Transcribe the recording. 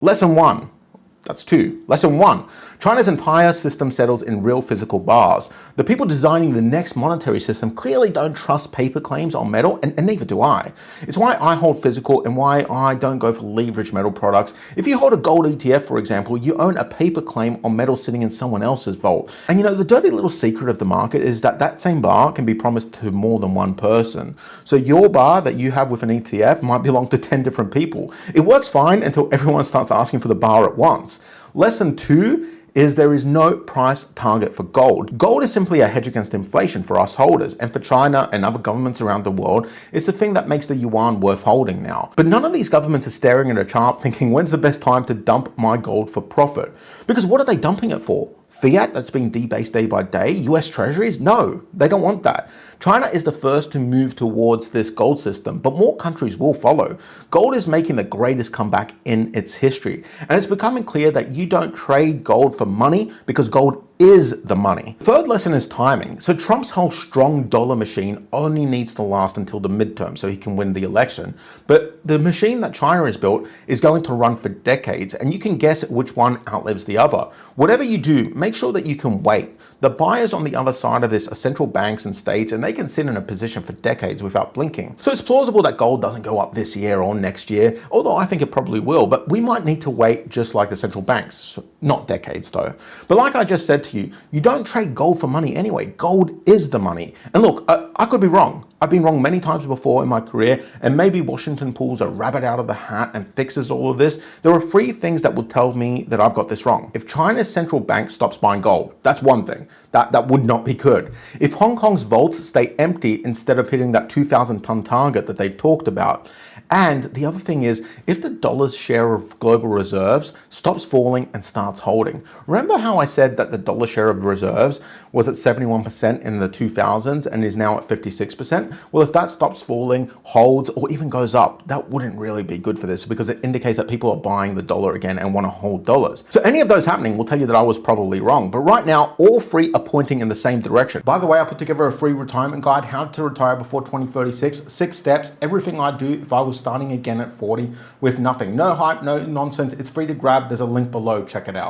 Lesson 1. That's 2. Lesson 1. China's entire system settles in real physical bars. The people designing the next monetary system clearly don't trust paper claims on metal, and neither do I. It's why I hold physical and why I don't go for leveraged metal products. If you hold a gold ETF, for example, you own a paper claim on metal sitting in someone else's vault. And you know, the dirty little secret of the market is that that same bar can be promised to more than one person. So your bar that you have with an ETF might belong to 10 different people. It works fine until everyone starts asking for the bar at once. Lesson 2 is there is no price target for gold. Gold is simply a hedge against inflation for us holders, and for China and other governments around the world, it's the thing that makes the yuan worth holding now. But none of these governments are staring at a chart thinking, when's the best time to dump my gold for profit? Because what are they dumping it for? Fiat that's being debased day by day? US treasuries? No, they don't want that. China is the first to move towards this gold system, but more countries will follow. Gold is making the greatest comeback in its history, and it's becoming clear that you don't trade gold for money because gold is the money. Third lesson is timing. So Trump's whole strong dollar machine only needs to last until the midterm so he can win the election. But the machine that China has built is going to run for decades, and you can guess which one outlives the other. Whatever you do, make sure that you can wait. The buyers on the other side of this are central banks and states, and they can sit in a position for decades without blinking. So it's plausible that gold doesn't go up this year or next year, although I think it probably will, but we might need to wait just like the central banks. Not decades though. But like I just said to you, you don't trade gold for money anyway. Gold is the money. And look, I could be wrong. I've been wrong many times before in my career, and maybe Washington pulls a rabbit out of the hat and fixes all of this. There are 3 things that would tell me that I've got this wrong. If China's central bank stops buying gold, that's one thing. That would not be good. If Hong Kong's vaults stay empty instead of hitting that 2,000 ton target that they talked about. And the other thing is, if the dollar's share of global reserves stops falling and starts holding. Remember how I said that the dollar share of reserves was at 71% in the 2000s and is now at 56%? Well, if that stops falling, holds, or even goes up, that wouldn't really be good for this because it indicates that people are buying the dollar again and want to hold dollars. So any of those happening will tell you that I was probably wrong. But right now, all 3 are pointing in the same direction. By the way, I put together a free retirement guide, how to retire before 2036, 6 steps, everything I'd do if I was starting again at 40 with nothing. No hype, no nonsense. It's free to grab. There's a link below. Check it out.